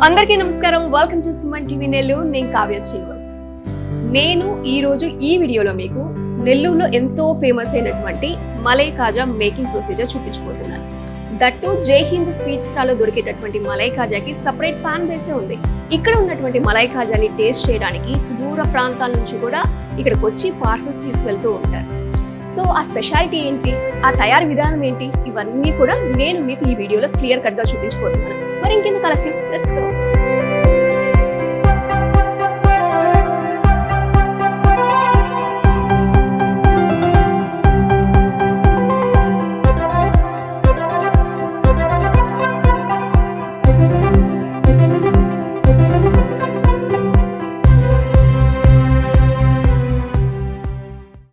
అందరికీ నమస్కారం. Welcome to Suman TV Nellore. నేను కావ్య శ్రీనివాస్. నేను ఈరోజు ఈ వీడియోలో మీకు నెల్లూరులో ఎంతో ఫేమస్ అయినటువంటి మలై కాజా మేకింగ్ ప్రొసీజర్ చూపించబోతున్నాను. దట్టు జై హింద్ స్వీట్ స్టాల్లో దొరికేటటువంటి మలై కాజాకి సపరేట్ ఫ్యాన్ బేసే ఉంది. ఇక్కడ ఉన్నటువంటి మలై కాజాని టేస్ట్ చేయడానికి సుదూర ప్రాంతాల నుంచి కూడా ఇక్కడికి వచ్చి పార్సల్స్ తీసుకెళ్తూ ఉంటారు. సో ఆ స్పెషాలిటీ ఏంటి, ఆ తయారీ విధానం ఏంటి, ఇవన్నీ కూడా నేను మీకు ఈ వీడియోలో క్లియర్ కట్ గా చూపించబోతున్నాను. మరి ఇంకెందుకు ఆలస్యం, లెట్స్ గో.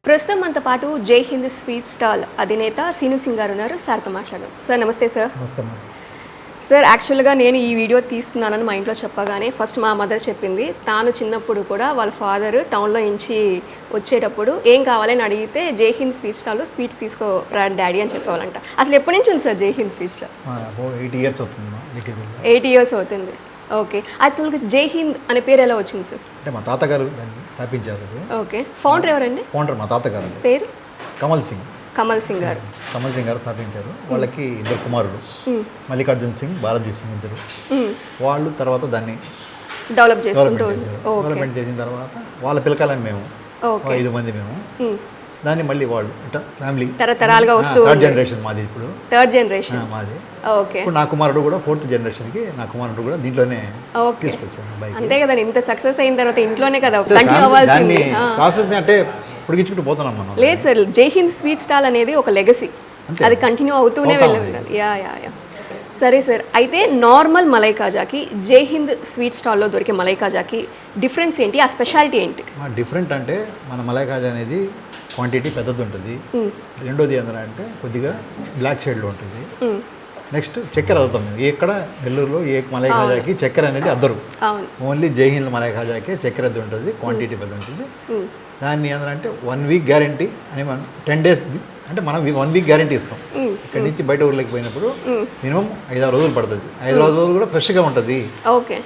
ప్రస్తుతం మనతో పాటు జై హింద్ స్వీట్ స్టాల్ అధినేత సీను సింగ్ గారు ఉన్నారు. సార్తో మాట్లాడదాం. సార్ నమస్తే. సార్ సార్ యాక్చువల్గా నేను ఈ వీడియో తీస్తున్నానని మా ఇంట్లో చెప్పగానే ఫస్ట్ మా మదర్ చెప్పింది, తాను చిన్నప్పుడు కూడా వాళ్ళ ఫాదర్ టౌన్లో నుంచి వచ్చేటప్పుడు ఏం కావాలని అడిగితే జై హింద్ స్వీట్ స్టాల్లో స్వీట్స్ తీసుకోరా డాడీ అని చెప్పేవాళ్ళంట. అసలు ఎప్పటి నుంచి ఉంది సార్ జై హింద్ స్వీట్ స్టాల్? 8 years అవుతుంది. ఓకే, అసలు జై హింద్ అనే పేరు ఎలా వచ్చింది సార్? అంటే మా తాతగారు స్థాపించారు. ఓకే, ఫౌండర్ ఎవరండి? ఫౌండర్ మా తాతగారు పేరు కమల్ సింగ్. కమల్ సింగ్ గారు స్థాపించారు. వాళ్ళకి 2 కుమారులు, మల్లికార్జున్ సింగ్, బాలాజీ సింగ్ ఇద్దరు. వాళ్ళు తర్వాత దాన్ని డెవలప్ చేసుకుంటూ డెవలప్మెంట్ చేసిన తర్వాత వాళ్ళ పిల్లకాలం మేము 5 మంది మేము. దాన్ని మళ్ళీ వాళ్ళు ఫ్యామిలీ తరతరాలుగా వస్తూ థర్డ్ జనరేషన్ మాది. ఇప్పుడు థర్డ్ జనరేషన్ మాది. ఓకే, ఇప్పుడు నా కుమారుడు కూడా 4th జనరేషన్కి నా కుమారుడు కూడా దీంట్లోనే తీసుకొచ్చాను. అంతే కదా, ఇంత సక్సెస్ అయిన తర్వాత ఇంట్లోనే కదా కంటిన్యూ అవ్వాల్సింది. ప్రాసెస్ అంటే ఉడికించుకుంటూ పోతున్నాం మనం. లేదు సార్, జై హింద్ స్వీట్ స్టాల్ అనేది ఒక లెగసీ, అది కంటిన్యూ అవుతూనే వెళ్ళాలి. యా. సరే సార్, అయితే నార్మల్ మలై కాజాకి జై హింద్ స్వీట్ స్టాల్లో దొరికే మలై కాజాకి డిఫరెన్స్ ఏంటి, ఆ స్పెషాలిటీ ఏంటి? డిఫరెంట్ అంటే మన మలై కాజా అనేది క్వాంటిటీ పెద్దది ఉంటుంది. రెండోది ఏంటంటే కొద్దిగా బ్లాక్ షేడ్లో ఉంటుంది. నెక్స్ట్ చక్కెర అవుతాం మేము. ఎక్కడ నెల్లూరులో ఏ మలై కాజాకి చక్కెర అనేది అద్దరు. ఓన్లీ జై హింద్ మలై కాజాకి చక్కెర అది ఉంటుంది, క్వాంటిటీ పెద్ద ఉంటుంది. దాన్ని ఏంటంటే 1 week గ్యారంటీ అని మనం 10 days అంటే మనం 1 week గ్యారంటీ ఇస్తాం. ఇక్కడ నుంచి బయట ఊర్లోకి పోయినప్పుడు మినిమం 5-6 రోజులు పడుతుంది. 5 రోజులు కూడా ఫ్రెష్గా ఉంటుంది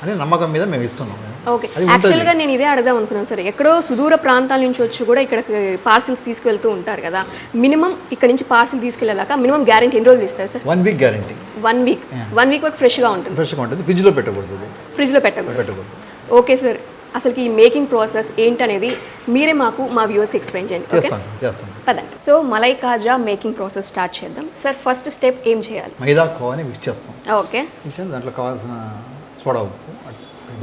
అని నమ్మకం మీద మేము ఇస్తున్నాం. ఓకే, యాక్చువల్గా నేను ఇదే అడదాం అనుకున్నాను సార్. ఎక్కడో సుదూర ప్రాంతాల నుంచి వచ్చి కూడా ఇక్కడికి పార్సిల్స్ తీసుకెళ్తూ ఉంటారు కదా, మినిమం ఇక్కడ నుంచి పార్సిల్ తీసుకెళ్ళాక మినిమం గ్యారంటీ ఎన్ని రోజులు ఇస్తారు సార్? 1 week guarantee. 1 week వరకు ఫ్రెష్గా ఉంటుంది. ఫ్రిడ్జ్లో పెట్టకూడదు. ఫ్రిడ్జ్లో పెట్టకూడదు. ఓకే సార్, అసలు ఈ మేకింగ్ ప్రాసెస్ ఏంటనేది మీరే మాకు మా వ్యూవర్స్కి ఎక్స్ప్లెయిన్ చేయండి. ఓకే పదండి. So malai kaja making process start చేద్దాం. సార్ ఫస్ట్ స్టెప్ ఏం చేయాలి? మైదా కోవాని మిక్స్ చేస్తాం. ఓకే, దాంట్లో కావాల్సిన సోడా ఉప్పు,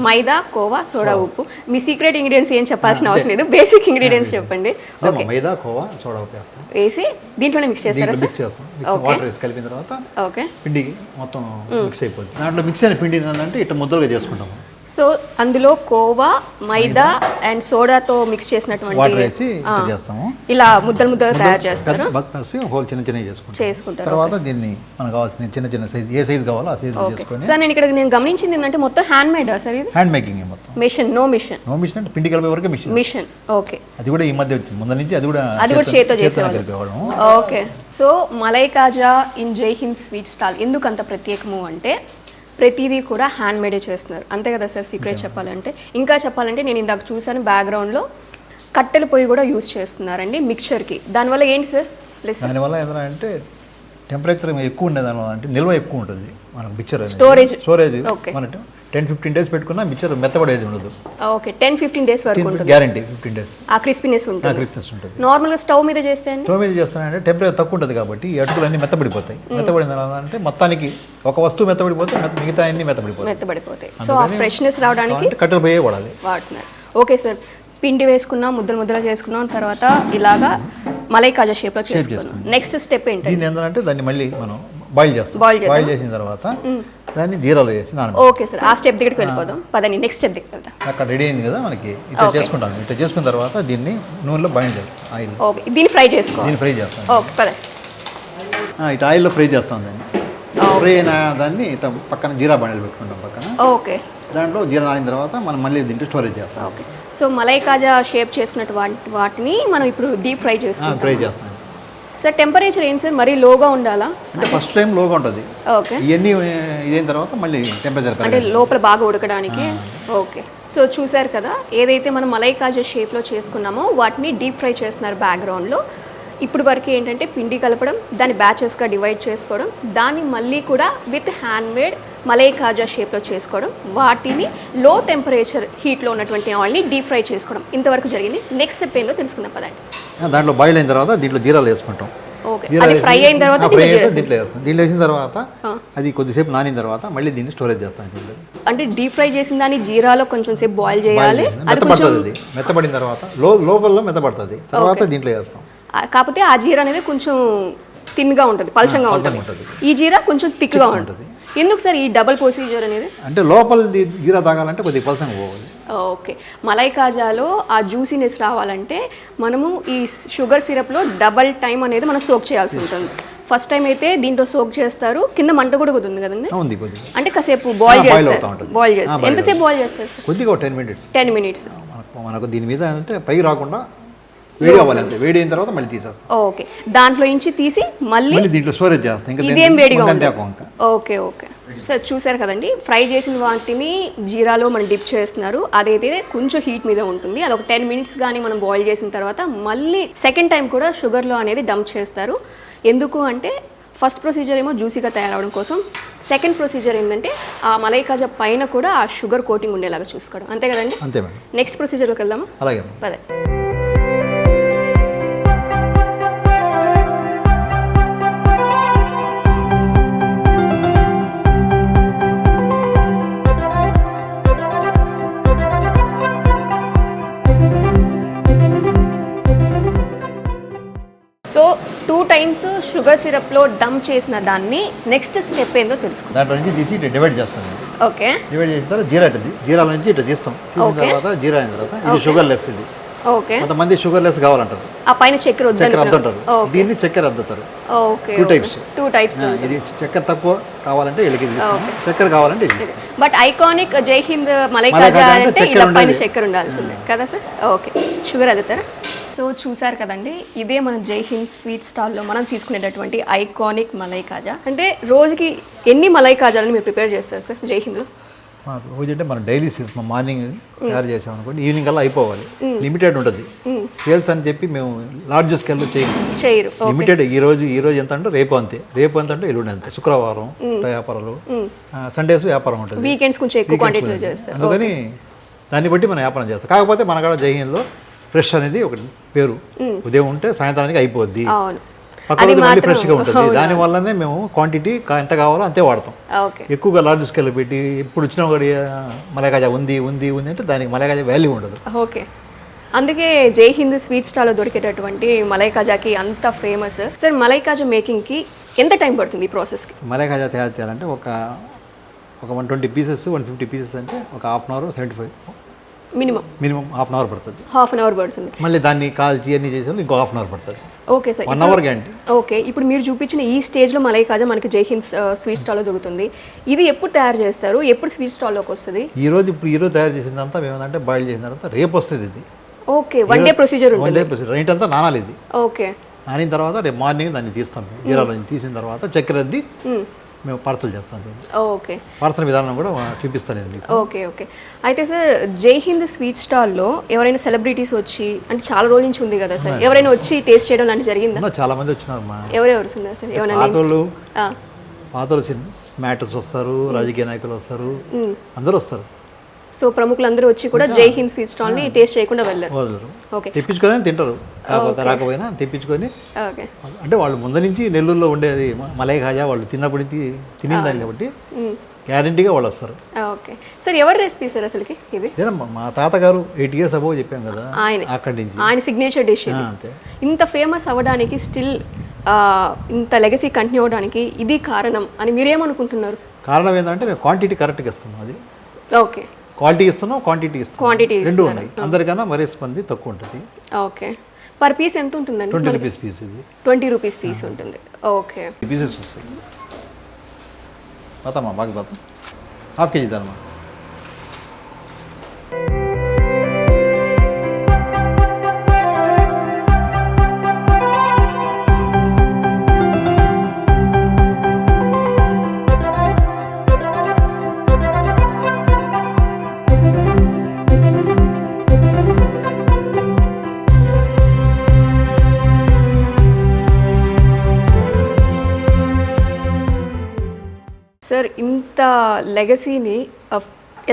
మైదా, కోవా, సోడా ఉప్పు. మీ సీక్రెట్ ఇంగ్రీడియంట్స్ ఏం చెప్పాల్సిన అవసరం లేదు, బేసిక్ ఇంగ్రీడియంట్స్ చెప్పండి. ఓకే, మైదా, కోవా, సోడా ఉప్పు వేసి దీంట్లోనే మిక్స్ చేస్తారా సార్? మిక్స్ చేస్తాం. వాటర్ వేసి కలిపిన తర్వాత ఓకే పిండికి మొత్తం మిక్స్ అయిపోతుంది. దాంట్లో మిక్స్ అయిన పిండి ఏంటంటే ఇట్లా ముద్దలుగా చేసుకుంటాము. సో అందులో కోవా, మైదా అండ్ సోడాతో మిక్స్ చేసినటువంటి వాటర్ వేసి చేస్తాము. ఇలా ముద్దలు తయారు చేస్తారు. హోల్ చిన్న చేసుకుంటారు. తర్వాత దీన్ని మనకు కావాల్సిన చిన్న సైజ్, ఏ సైజ్ కావాలో ఆ సైజ్ చేసుకొని. సార్ నేను గమనించింది ఏంటంటే మొత్తం హ్యాండ్ మేడ్ సార్ ఇది? హ్యాండ్ మేకింగ్ మొత్తం. మిషన్ నో మిషన్ అంటే పిండి కలిపే వరకు మిషన్. ఓకే, అది కూడా ఈ మధ్య వచ్చింది. ముందు నుంచి అది కూడా చేతితో చేసేవాళ్ళం. Okay, so malai kaja in Jai Hind sweet stall ఎందుకు అంత ప్రత్యేకము అంటే ప్రతిదీ కూడా హ్యాండ్ మేడే చేస్తున్నారు, అంతే కదా సార్? సీక్రెట్ చెప్పాలంటే, ఇంకా చెప్పాలంటే నేను ఇందాక చూసాను బ్యాక్గ్రౌండ్లో కట్టెల పొయ్యి కూడా యూజ్ చేస్తున్నారండి మిక్చర్కి. దానివల్ల ఏంటి సార్? దానివల్ల ఏంటంటే టెంపరేచర్ ఎక్కువ ఉండేది, దానివల్ల అంటే నిల్వ ఎక్కువ ఉంటుంది. మనం మిక్చర్ స్టోరేజ్ మన 10-15 days పెట్టుకున్నా మిక్చర్ మెత్తబడేది ఉండదు. ఓకే, 10-15 days వరకు ఉంటుంది గ్యారంటీ. 15 days ఆ క్రిస్పీనెస్ ఉంటుంది. నార్మల్గా స్టవ్ మీద చేస్తే చేస్తానంటే టెంపరేచర్ తక్కువ ఉంటుంది కాబట్టి ఈ అటుకులు అన్ని మెత్తబడిపోతాయి. మెత్తబడిన తర్వాత అంటే మొత్తానికి ఒక వస్తువు మెత్తబడిపోతే మిగతా అన్ని మెత్తబడిపోతాయి. సో ఆ ఫ్రెష్నెస్ రావడానికి కట్టెలు పోయే వాడుతున్నారు. ఓకే సార్, పిండి వేసుకున్నాం, ముద్దలు చేసుకున్నాం, తర్వాత ఇలాగా మలై కాజా షేప్లో చేసుకున్నాం. నెక్స్ట్ స్టెప్ ఏంటి? దీన్ని ఏంటంటే దాన్ని మళ్ళీ మనం బాయిల్ చేసిన తర్వాత దాన్ని జీరాలో వేసి ఓకే సార్, ఆ స్టెప్ దగ్గరికి వెళ్ళిపోదాం. పదండి, నెక్స్ట్ స్టెప్ దగ్గరికి వెళ్దాం. అక్కడ రెడీ అయింది కదా మనకి, ఇట్లా చేసుకుంటాం. ఇట్లా చేసుకున్న తర్వాత దీన్ని నూనెలో బాయిల్ చేస్తాం. ఆయిల్. ఓకే, దీన్ని ఫ్రై చేస్తాం. ఓకే, పదండి. ఇట్లా ఆయిల్లో ఫ్రై చేస్తాం. దాన్ని ఫ్రై అయిన దాన్ని ఇట్లా పక్కన జీరా బండలు పెట్టుకుంటాం పక్కన. ఓకే, దాంట్లో జీరా నానిన తర్వాత మనం మళ్ళీ దీంట్లో స్టోరేజ్ చేస్తాం. ఓకే, సో మలై కాజా షేప్ చేసుకున్నట్టు వాటిని మనం ఇప్పుడు డీప్ ఫ్రై చేస్తాం. సార్ టెంపరేచర్ ఏంటి సార్ మరీ లోగా ఉండాలా? అంటే ఫస్ట్ టైం లోగా ఉంటుంది, ఓకే. ఇవన్నీ ఇదైన తర్వాత మళ్ళీ టెంపరేచర్ అంటే లోపల బాగా ఉడకడానికి. ఓకే. సో చూసారు కదా, ఏదైతే మనం మలై కాజా షేప్లో చేసుకున్నామో వాటిని డీప్ ఫ్రై చేస్తున్నారు బ్యాక్గ్రౌండ్లో. ఇప్పుడు వరకు ఏంటంటే పిండి కలపడం, దాన్ని బ్యాచెస్గా డివైడ్ చేసుకోవడం, దాన్ని మళ్ళీ కూడా విత్ హ్యాండ్మేడ్ మలై కాజా షేప్లో చేసుకోవడం, వాటిని లో టెంపరేచర్ హీట్లో ఉన్నటువంటి ఆయిల్ని డీప్ ఫ్రై చేసుకోవడం, ఇంతవరకు జరిగింది. నెక్స్ట్ స్టెప్ ఏందో తెలుసుకుందాం పదండి. దాంట్లో బాయిల్ అయిన తర్వాత దీంట్లో జీరాలు వేసుకుంటాం. ఓకే. అది ఫ్రై అయిన తర్వాత దీంట్లో వేస్తాం. దీంట్లో వేసిన తర్వాత అది కొద్దిసేపు నానిన తర్వాత మళ్ళీ దీన్ని స్టోరేజ్ చేస్తాం. అంటే డీప్ ఫ్రై చేసిన దాన్ని జీరాలో కొంచెం సేపు బాయిల్ చేయాలి. మెత్తపడుతుంది. మెత్తపడిన తర్వాత లోపల మెత్తపడుతుంది, తర్వాత దీంట్లో వేస్తాం. కాకపోతే ఆ జీరా అనేది కొంచెం థిన్గా ఉంటుంది, పల్చంగా ఉంటుంది. ఈ జీరా కొంచెం థిక్గా ఉంటుంది. ఎందుకు సార్ ఈ డబుల్ ప్రొసీజర్ అనేది? అంటే లోపల జీరా తాగాలంటే కొద్దిగా పల్చంగా పోవాలి. ఓకే. మలై కాజాలో ఆ జ్యూసీనెస్ రావాలంటే మనము ఈ షుగర్ సిరప్లో డబల్ టైం అనేది మనం సోక్ చేయాల్సి ఉంటుంది. ఫస్ట్ టైం అయితే దీంట్లో సోక్ చేస్తారు, కింద మంట కూడా కుదురుతుంది కదండి, అంటే కాసేపు బాయిల్ చేస్తారు. బాయిల్ చేస్తారు. ఎంతసేపు బాయిల్ చేస్తారు సార్? కొద్దిగా 10 మినిట్స్. మనకు దీని మీద అంటే పై రాకుండా వేడి అవ్వాలి అంతే. వేడి అయిన తర్వాత మళ్ళీ తీసేస్తాం. ఓకే. దాంట్లో నుంచి తీసి మళ్ళీ దీంట్లో స్టోరేజ్ చేస్తాం. ఇదేం వేడిగా ఉంటుంది. ఓకే. ఓకే సార్, చూసారు కదండి, ఫ్రై చేసిన వాటిని జీరాలో మనం డిప్ చేస్తున్నారు. అదైతే కొంచెం హీట్ మీద ఉంటుంది. అది ఒక 10 మినిట్స్ కానీ మనం బాయిల్ చేసిన తర్వాత మళ్ళీ సెకండ్ టైం కూడా షుగర్లో అనేది డంప్ చేస్తారు. ఎందుకు అంటే ఫస్ట్ ప్రొసీజర్ ఏమో జ్యూసీగా తయారవడం కోసం, సెకండ్ ప్రొసీజర్ ఏంటంటే ఆ మలై కాజా పైన కూడా ఆ షుగర్ కోటింగ్ ఉండేలాగా చూసుకోవడం. అంతే కదండి? అంతే మేడం. నెక్స్ట్ ప్రొసీజర్లోకి వెళ్దామా? అలాగే. అదే. సో 2 టైమ్స్ షుగర్ సిరప్లో డంప్ చేసిన దాన్ని నెక్స్ట్ స్టెప్ ఏందో తెలుసుకుందాం. దాంట్లో నుంచి తీసి ఇట్లా డివైడ్ చేస్తాం. ఓకే. డివైడ్ చేసిన తర్వాత జీరా ఉంటుంది. జీరాల నుంచి ఇట్లా తీస్తాం. తీసిన తర్వాత జీరా అయిన తర్వాత ఇది షుగర్ లెస్. ఇది ఓకే. కొంతమంది షుగర్ లెస్ కావాలంటారు, ఆ పైన చక్కెర వద్దంటారు. దీన్ని చక్కెర అద్దుతారు. ఓకే. 2 టైప్స్. ఇది చక్కెర తక్కువ కావాలంటే ఇళ్ళకి చక్కెర కావాలంటే ఇది. బట్ ఐకానిక్ జై హింద్ మలై కాజా అంటే ఇలా పైన చక్కెర ఉండాల్సిందే కదా సార్? ఓకే. షుగర్ అద్దుతారా? సో చూసారు కదండి, ఇదే మన జై హింద్ స్వీట్ స్టాల్లో మనం తీసుకునేటటువంటి ఐకానిక్ మలై కాజా. అంటే రోజుకి ఎన్ని మలై కాజాలను మీరు ప్రిపేర్ చేస్తారు సార్ జై హింద్లో? రోజు అంటే మనం డైలీ సేల్స్ మార్నింగ్ తయారు చేసామనుకోండి, ఈవినింగ్ కల్లా అయిపోవాలి. లిమిటెడ్ ఉంటుంది సేల్స్ అని చెప్పి మేము లార్జ్ స్కేల్లో చేయరు. లిమిటెడ్. ఈ రోజు ఎంత అంటే రేపు అంతే, రేపు ఎంత అంటే ఎల్లుండి అంతే. శుక్రవారం వ్యాపారాలు, సండేస్ వ్యాపారం ఉంటుంది, వీకెండ్స్ కొంచెం ఎక్కువ క్వాంటిటీలో చేస్తారు. అందుకని దాన్ని బట్టి మనం వ్యాపారం చేస్తాం. కాకపోతే మన కాడ జై హింద్లో ఫ్రెష్ అనేది ఒక పేరు. ఉదయం ఉంటే సాయంత్రానికి అయిపోద్ది, పక్క రోజు మళ్ళీ ఫ్రెష్గా ఉంటుంది. దానివల్లనే మేము క్వాంటిటీ ఎంత కావాలో అంతే వాడతాం. ఎక్కువగా లార్జ్ స్కేల్ పెట్టి ఇప్పుడు వచ్చిన ఒకటి మలై కాజా ఉంది అంటే దానికి మలై కాజా వాల్యూ ఉండదు. ఓకే. అందుకే జై హింద్ స్వీట్ స్టాల్లో దొరికేటటువంటి మలై కాజాకి అంత ఫేమస్. సార్ మలై కాజా మేకింగ్కి ఎంత టైం పడుతుంది ఈ ప్రాసెస్కి? మలై కాజా తయారు చేయాలంటే ఒక 120 పీసెస్ 150 పీసెస్ అంటే ఒక half an hour 75 minimum half an hour పడుతుంది. హాఫ్ అన్ అవర్ పడుతుంది. మళ్ళీ దాన్ని కాల్చి అన్ని చేసాము ఇంకో హాఫ్ అన్ అవర్ పడుతుంది. Okay sir. 1 hour guarantee. Okay. ఇప్పుడు మీరు చూపించిన ఈ స్టేజ్లో మలై కాజా మనకి జై హింద్ స్వీట్ స్టాల్లో దొరుకుతుంది. ఇది ఎప్పుడు తయారు చేస్తారు, ఎప్పుడు స్వీట్ స్టాల్లోకి వస్తుంది? ఈ రోజు తయారు చేసిందంతా మేమంటే బాయిల్ చేసిన తర్వాత రేపు వస్తుంది ఇది. ఓకే. 1 డే ప్రొసీజర్ ఉంటుంది. 1 డే ప్రొసీజర్. నైట్ అంతా నానాలి ఇది. ఓకే. నానిన తర్వాత రేపు మార్నింగ్ దాన్ని తీస్తాం. జీరాలో తీసిన తర్వాత చక్కెర అద్ది మేము పార్సల్ చేస్తాం. ఓకే. పార్సల్ విధానం కూడా చూపిస్తాను నేను. ఓకే. ఓకే. అయితే సార్ జై హింద్ స్వీట్ స్టాల్లో ఎవరైనా సెలబ్రిటీస్ వచ్చి, అంటే చాలా రోజుల నుంచి ఉంది కదా సార్, ఎవరైనా వచ్చి టేస్ట్ చేయడం లాంటి జరిగిందా? చాలా మంది వచ్చినారు. ఎవరెవరు ఉన్నారు సార్? పాతోళ్ళు మ్యాటర్స్ వస్తారు, రాజకీయ నాయకులు వస్తారు, అందరూ వస్తారు. సో ప్రముఖులందరూ వచ్చి కూడా జై హింద్ స్వీట్ స్టాల్ని టేస్ట్ చేయకుండా వెళ్ళారు. ఓకే. తెప్పించుకొని తింటారు, కాకపోతే రాకపోయినా తెప్పించుకొని. అంటే వాళ్ళు ముందు నుంచి నెల్లూరులో ఉండేది మలై కాజా, వాళ్ళు తిన్నప్పుడు తినిందాన్ని కాబట్టి గ్యారంటీగా వాళ్ళు వస్తారు. Okay sir. ఎవరి రెసిపీ సార్ అసలుకి ఇది? మా తాతగారు 8 years అబౌవ్ చెప్పాం కదా, అక్కడి నుంచి ఆయన సిగ్నేచర్ డిష్. ఇంత ఫేమస్ అవ్వడానికి, స్టిల్ ఇంత లెగసీ కంటిన్యూ అవ్వడానికి ఇది కారణం అని మీరేమనుకుంటున్నారు? కారణం ఏంటంటే మేము క్వాంటిటీ కరెక్ట్గా ఇస్తున్నాం. అది ఓకే. క్వాలిటీ ఇస్తున్నాం, క్వాంటిటీ రెండు ఉన్నాయి. అందరికన్నా మరీ స్పంది తక్కువ ఉంటుంది. ఓకే. పర్ పీస్ ఎంత ఉంటుందండి? 20 రూపీస్ పీస్. ఇది 20 రూపీస్ పీస్ ఉంటుంది. ఓకే. పీసెస్ వస్తాయి. పతామా బాగా పతా హాఫ్ కేజీ దానమా. లెగసీని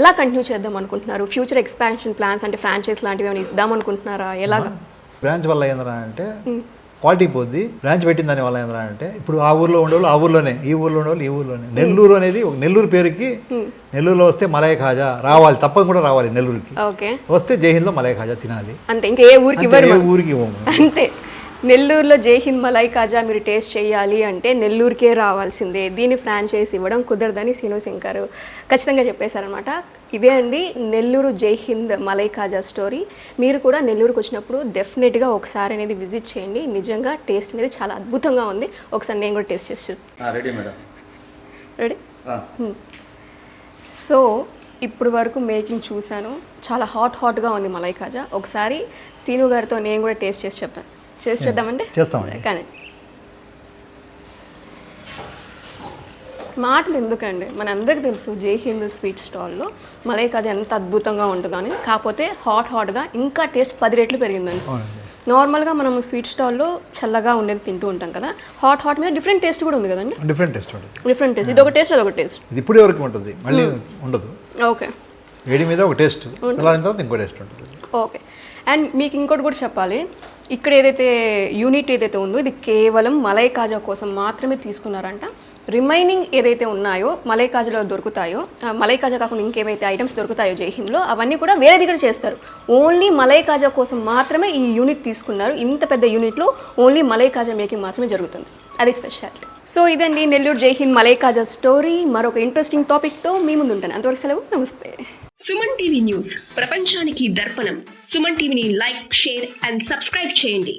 ఎలా కంటిన్యూ చేద్దాం అనుకుంటున్నారు? ఫ్యూచర్ ఎక్స్పాన్షన్ ప్లాన్స్ అంటే ఫ్రాంచైజ్ లాంటివి ఏమైనా ఇద్దాం అనుకుంటున్నారా? ఎలాగా? బ్రాంచ్ వల్ల ఏంద్రా అంటే క్వాలిటీ పోద్ది. బ్రాంచ్ పెట్టిన దాని వల్ల ఏంద్రా అంటే ఇప్పుడు ఆ ఊర్లో ఉండేవాళ్ళు ఆ ఊర్లోనే, ఈ ఊర్లో ఉండేవాళ్ళు ఈ ఊర్లోనే. నెల్లూరు అనేది ఒక నెల్లూరు పేరుకి, నెల్లూరులో వస్తే మలై ఖాజా రావాలి, తప్పకుండా రావాలి నెల్లూరుకి. ఓకే, వస్తే జైహింద్లో మలై ఖాజా తినాలి. అంతే, ఇంకా ఏ ఊరికి ఇవ్వరు, ఏ ఊరికి ఇవ్వము. అంతే. నెల్లూరులో జైహింద్ మలై కాజా మీరు టేస్ట్ చేయాలి అంటే నెల్లూరుకే రావాల్సిందే. దీన్ని ఫ్రాంచైజ్ ఇవ్వడం కుదరదని సీను శంకర్ ఖచ్చితంగా చెప్పేశారనమాట. ఇదే అండి నెల్లూరు జైహింద్ మలై కాజా స్టోరీ. మీరు కూడా నెల్లూరుకి వచ్చినప్పుడు డెఫినెట్గా ఒకసారి అనేది విజిట్ చేయండి. నిజంగా టేస్ట్ అనేది చాలా అద్భుతంగా ఉంది. ఒకసారి నేను కూడా టేస్ట్ చేసి రెడీ మేడం. రెడీ. సో ఇప్పుడు వరకు మేకింగ్ చూశాను, చాలా హాట్గా ఉంది మలై కాజా. ఒకసారి సీను గారితో నేను కూడా టేస్ట్ చేసి చెప్తాను. చేద్దామండి, చేస్తామండి. కానీ మాటలు ఎందుకండి, మన అందరికీ తెలుసు జైహింద్ స్వీట్ స్టాల్లో మలై కాజా ఎంత అద్భుతంగా ఉంటుందో అని. కాకపోతే హాట్గా ఇంకా టేస్ట్ 10 రెట్లు పెరిగిందండి. నార్మల్గా మనం స్వీట్ స్టాల్లో చల్లగా ఉండేది తింటూ ఉంటాం కదా, హాట్ మీద డిఫరెంట్ టేస్ట్ కూడా ఉంది కదండి. డిఫరెంట్ టేస్ట్ ఉంటుంది. డిఫరెంట్ టేస్ట్, ఇది ఒక టేస్ట్ అదొక టేస్ట్. ఇది ఇప్పుడే వరకు ఉంటుంది, మళ్ళీ ఉండదు. ఓకే, వేడి మీద ఒక టేస్ట్, చల్లారిన తర్వాత ఇంకో టేస్ట్ ఉంటుంది. ఓకే. అండ్ మీకు ఇంకోటి కూడా చెప్పాలి, ఇక్కడ ఏదైతే యూనిట్ ఏదైతే ఉందో ఇది కేవలం మలై కాజా కోసం మాత్రమే తీసుకున్నారంట. రిమైనింగ్ ఏదైతే ఉన్నాయో మలై కాజాలో దొరుకుతాయో, మలై కాజా కాకుండా ఇంకేవైతే ఐటమ్స్ దొరుకుతాయో జైహింద్లో, అవన్నీ కూడా వేరే దగ్గర చేస్తారు. ఓన్లీ మలై కాజా కోసం మాత్రమే ఈ యూనిట్ తీసుకున్నారు. ఇంత పెద్ద యూనిట్లో ఓన్లీ మలై కాజా మేకింగ్ మాత్రమే జరుగుతుంది, అది స్పెషాలిటీ. సో ఇదండి నెల్లూరు జైహింద్ మలై కాజా స్టోరీ. మరొక ఇంట్రెస్టింగ్ టాపిక్తో మీ ముందు ఉంటాను. అంతవరకు సెలవు, నమస్తే. సుమన్ టీవీ న్యూస్ ప్రపంచానికి దర్పణం. సుమన్ టీవీని లైక్, షేర్ అండ్ సబ్స్క్రైబ్ చేయండి.